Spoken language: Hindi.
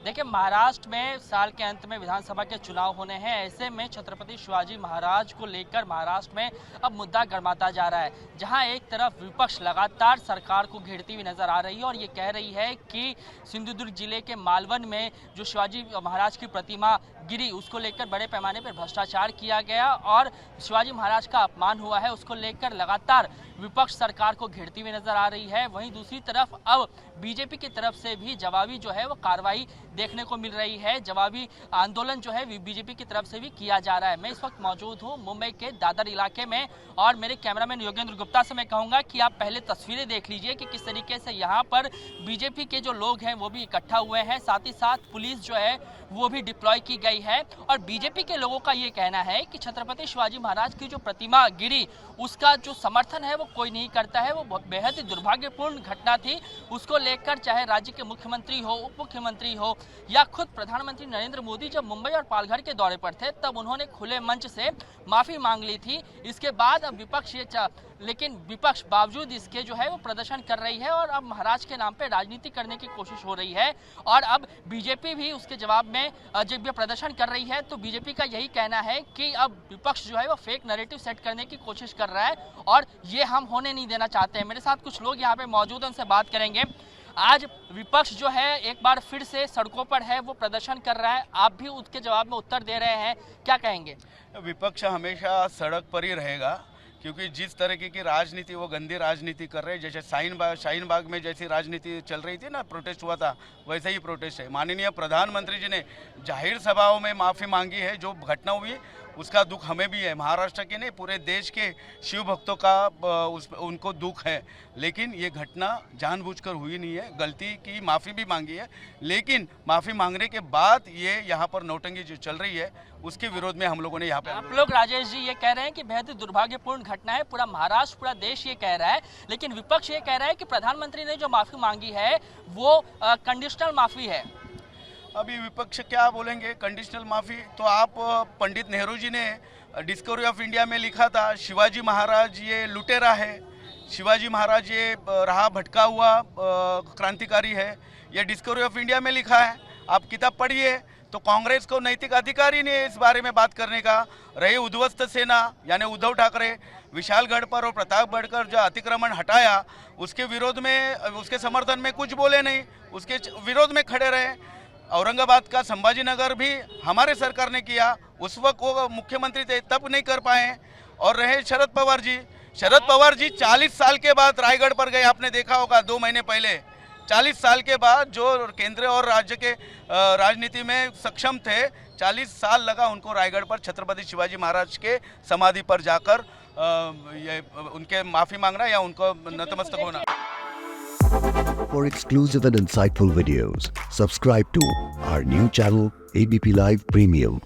देखिए, महाराष्ट्र में साल के अंत में विधानसभा के चुनाव होने हैं। ऐसे में छत्रपति शिवाजी महाराज को लेकर महाराष्ट्र में अब मुद्दा गरमाता जा रहा है, जहां एक तरफ विपक्ष लगातार सरकार को घेरती हुई नजर आ रही है और ये कह रही है कि सिंधुदुर्ग जिले के मालवन में जो शिवाजी महाराज की प्रतिमा गिरी, उसको लेकर बड़े पैमाने पर भ्रष्टाचार किया गया और शिवाजी महाराज का अपमान हुआ है। उसको लेकर लगातार विपक्ष सरकार को घेरती हुई नजर आ रही है। वहीं दूसरी तरफ अब बीजेपी की तरफ से भी जवाबी जो है वो कार्रवाई देखने को मिल रही है। जवाबी आंदोलन जो है बीजेपी की तरफ से भी किया जा रहा है। मैं इस वक्त मौजूद हूं मुंबई के दादर इलाके में और मेरे कैमरामैन योगेंद्र गुप्ता से मैं कहूंगा कि आप पहले तस्वीरें देख लीजिए कि किस तरीके से यहाँ पर बीजेपी के जो लोग हैं वो भी इकट्ठा हुए हैं, साथ ही साथ पुलिस जो है वो भी डिप्लॉय की गई है। और बीजेपी के लोगों का ये कहना है कि छत्रपति शिवाजी महाराज की जो प्रतिमा गिरी उसका जो समर्थन है वो कोई नहीं करता है। वो बेहद ही दुर्भाग्यपूर्ण घटना थी। उसको लेकर चाहे राज्य के मुख्यमंत्री हो, उप मुख्यमंत्री हो या खुद प्रधानमंत्री नरेंद्र मोदी जब मुंबई और पालघर के दौरे पर थे तब उन्होंने खुले मंच से माफी मांग ली थी। इसके बाद अब विपक्ष लेकिन विपक्ष बावजूद इसके जो है वो प्रदर्शन कर रही है और अब महाराज के नाम पे राजनीति करने की कोशिश हो रही है। और अब बीजेपी भी उसके जवाब में जब ये प्रदर्शन कर रही है तो बीजेपी का यही कहना है कि अब विपक्ष जो है वो फेक नैरेटिव सेट करने की कोशिश कर रहा है और ये हम होने नहीं देना चाहते हैं। मेरे साथ कुछ लोग यहाँ पे मौजूद हैं, उनसे बात करेंगे। आज विपक्ष जो है एक बार फिर से सड़कों पर है, वो प्रदर्शन कर रहा है, आप भी उसके जवाब में उत्तर दे रहे हैं, क्या कहेंगे? विपक्ष हमेशा सड़क पर ही रहेगा, क्योंकि जिस तरीके की राजनीति वो गंदी राजनीति कर रहे हैं। जैसे शाहीन बाग में जैसी राजनीति चल रही थी ना, प्रोटेस्ट हुआ था, वैसे ही प्रोटेस्ट है। माननीय प्रधानमंत्री जी ने जाहिर सभाओं में माफ़ी मांगी है। जो घटना हुई उसका दुख हमें भी है, महाराष्ट्र के नहीं पूरे देश के शिव भक्तों का उनको दुख है। लेकिन ये घटना जानबूझकर हुई नहीं है, गलती की माफ़ी भी मांगी है। लेकिन माफ़ी मांगने के बाद ये यहाँ पर नौटंकी जो चल रही है उसके विरोध में हम लोगों ने यहाँ पे आप लोग राजेश जी ये कह रहे हैं कि बेहद दुर्भाग्यपूर्ण घटना है, पूरा महाराष्ट्र पूरा देश ये कह रहा है, लेकिन विपक्ष ये कह रहा है कि प्रधानमंत्री ने जो माफ़ी मांगी है वो कंडीशनल माफ़ी है। अभी विपक्ष क्या बोलेंगे कंडीशनल माफ़ी? तो आप पंडित नेहरू जी ने डिस्कवरी ऑफ इंडिया में लिखा था शिवाजी महाराज ये लुटेरा है, शिवाजी महाराज ये रहा भटका हुआ क्रांतिकारी है, ये डिस्कवरी ऑफ इंडिया में लिखा है। आप किताब पढ़िए। तो कांग्रेस को नैतिक अधिकार ही नहीं है इस बारे में बात करने का। रही उद्ध्वस्त सेना यानी उद्धव ठाकरे, विशालगढ़ पर और प्रतापगढ़ पर जो अतिक्रमण हटाया उसके विरोध में, उसके समर्थन में कुछ बोले नहीं, उसके विरोध में खड़े रहे। औरंगाबाद का संभाजी नगर भी हमारे सरकार ने किया, उस वक्त वो मुख्यमंत्री थे तब नहीं कर पाए। और रहे शरद पवार जी 40 साल के बाद रायगढ़ पर गए, आपने देखा होगा 2 महीने पहले। 40 साल के बाद जो केंद्र और राज्य के राजनीति में सक्षम थे, 40 साल लगा उनको रायगढ़ पर छत्रपति शिवाजी महाराज के समाधि पर जाकर ये उनके माफ़ी मांगना या उनको नतमस्तक होना। For exclusive and insightful videos, subscribe to our new channel ABP Live Premium.